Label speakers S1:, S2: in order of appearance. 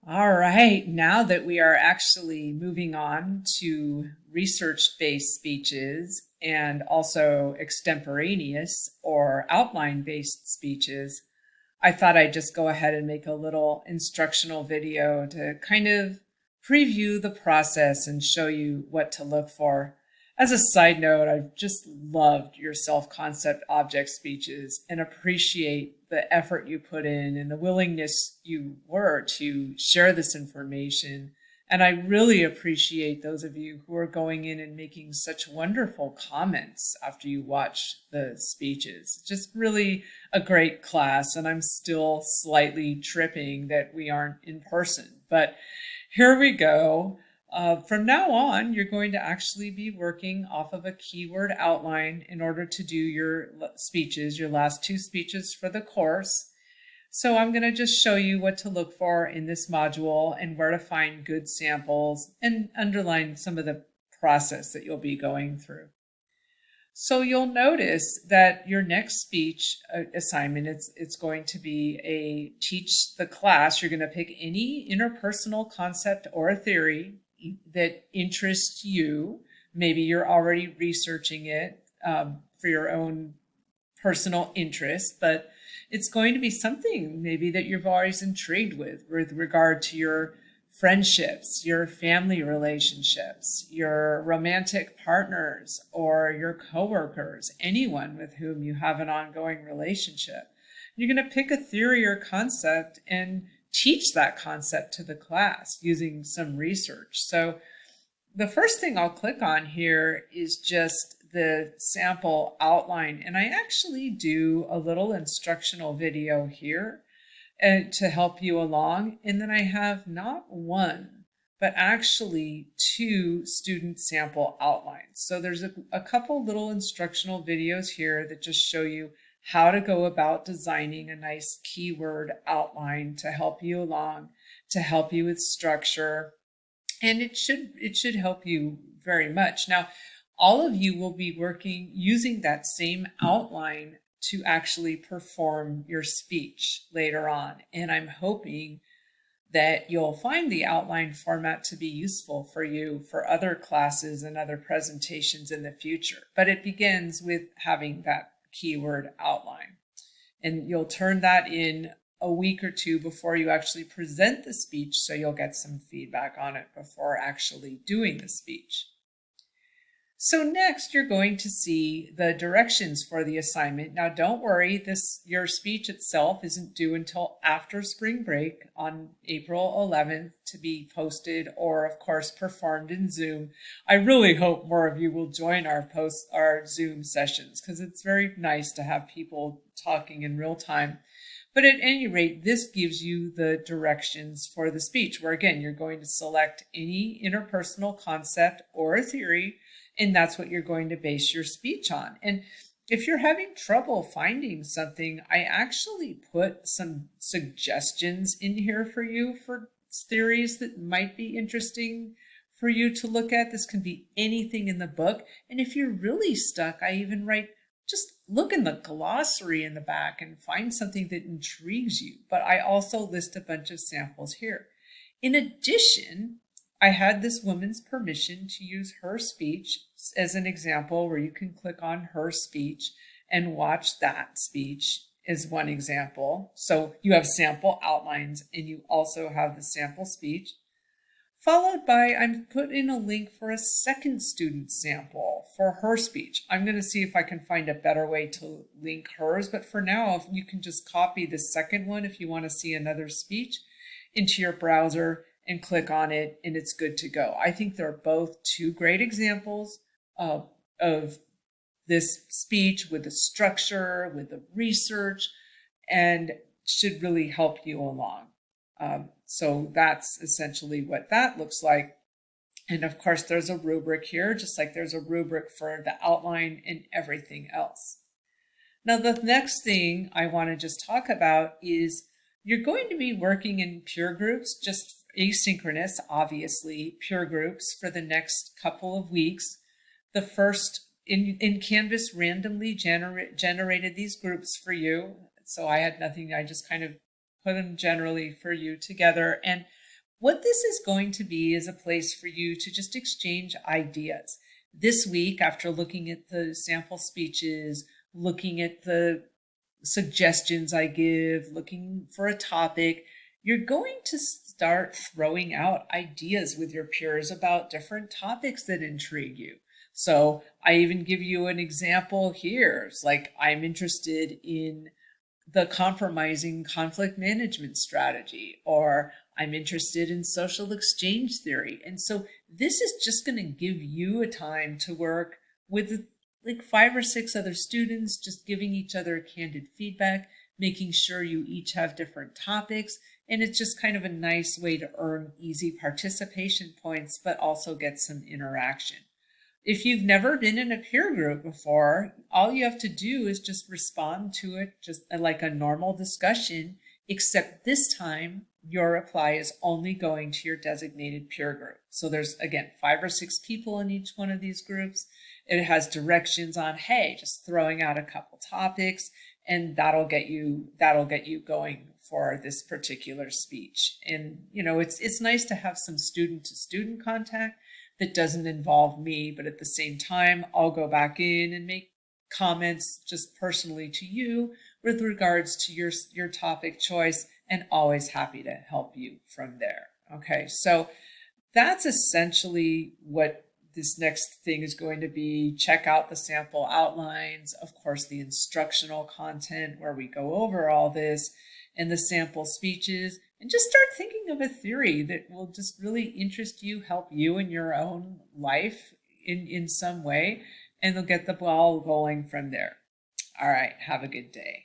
S1: All right, now that we are actually moving on to research-based speeches and also extemporaneous or outline-based speeches, I thought I'd just go ahead and make a little instructional video to kind of preview the process and show you what to look for. As a side note, I've just loved your self-concept object speeches and appreciate the effort you put in and the willingness you were to share this information. And I really appreciate those of you who are going in and making such wonderful comments after you watch the speeches. Just really a great class, and I'm still slightly tripping that we aren't in person. But here we go. From now on, you're going to actually be working off of a keyword outline in order to do your speeches, your last two speeches for the course. So I'm going to just show you what to look for in this module and where to find good samples and underline some of the process that you'll be going through. So you'll notice that your next speech assignment, it's going to be a teach the class. You're going to pick any interpersonal concept or a theory that interests you. Maybe you're already researching it for your own personal interest, but it's going to be something maybe that you've always intrigued with regard to your friendships, your family relationships, your romantic partners, or your coworkers, anyone with whom you have an ongoing relationship. You're going to pick a theory or concept and teach that concept to the class using some research. So the first thing I'll click on here is just the sample outline. And I actually do a little instructional video here to help you along. And then I have not one, but actually two student sample outlines. So there's a couple little instructional videos here that just show you how to go about designing a nice keyword outline to help you along, to help you with structure. And it should help you very much. Now, all of you will be working using that same outline to actually perform your speech later on. And I'm hoping that you'll find the outline format to be useful for you for other classes and other presentations in the future. But it begins with having that keyword outline. And you'll turn that in a week or two before you actually present the speech, so you'll get some feedback on it before actually doing the speech. So next, you're going to see the directions for the assignment. Now, don't worry, your speech itself isn't due until after spring break on April 11th to be posted or, of course, performed in Zoom. I really hope more of you will join our Zoom sessions because it's very nice to have people talking in real time. But at any rate, this gives you the directions for the speech, where again, you're going to select any interpersonal concept or a theory, and that's what you're going to base your speech on. And if you're having trouble finding something, I actually put some suggestions in here for you for theories that might be interesting for you to look at. This can be anything in the book. And if you're really stuck, I even write, just look in the glossary in the back and find something that intrigues you. But I also list a bunch of samples here. In addition, I had this woman's permission to use her speech as an example, where you can click on her speech and watch that speech as one example. So you have sample outlines and you also have the sample speech. Followed by, I'm put in a link for a second student sample for her speech. I'm going to see if I can find a better way to link hers, but for now, you can just copy the second one if you want to see another speech into your browser and click on it, and it's good to go. I think they're both two great examples of this speech with the structure, with the research, and should really help you along. So that's essentially what that looks like. And of course, there's a rubric here, just like there's a rubric for the outline and everything else. Now, the next thing I want to just talk about is you're going to be working in peer groups, just asynchronous, obviously, peer groups for the next couple of weeks. The first in Canvas randomly generated these groups for you. So I had nothing, I just kind of put them generally for you together. And what this is going to be is a place for you to just exchange ideas. This week, after looking at the sample speeches, looking at the suggestions I give, looking for a topic, you're going to start throwing out ideas with your peers about different topics that intrigue you. So I even give you an example here. It's like, I'm interested in the compromising conflict management strategy, or I'm interested in social exchange theory. And so this is just going to give you a time to work with like 5 or 6 other students, just giving each other candid feedback, making sure you each have different topics. And it's just kind of a nice way to earn easy participation points, but also get some interaction. If you've never been in a peer group before, all you have to do is just respond to it just like a normal discussion, except this time your reply is only going to your designated peer group. So there's, again, 5 or 6 people in each one of these groups. It has directions on, hey, just throwing out a couple topics, and that'll get you going for this particular speech. And it's nice to have some student to student contact that doesn't involve me, but at the same time, I'll go back in and make comments just personally to you with regards to your topic choice, and always happy to help you from there. Okay, so that's essentially what this next thing is going to be. Check out the sample outlines, of course, the instructional content where we go over all this, and the sample speeches, and just start thinking of a theory that will just really interest you, help you in your own life in some way, and they'll get the ball rolling from there. All right, have a good day.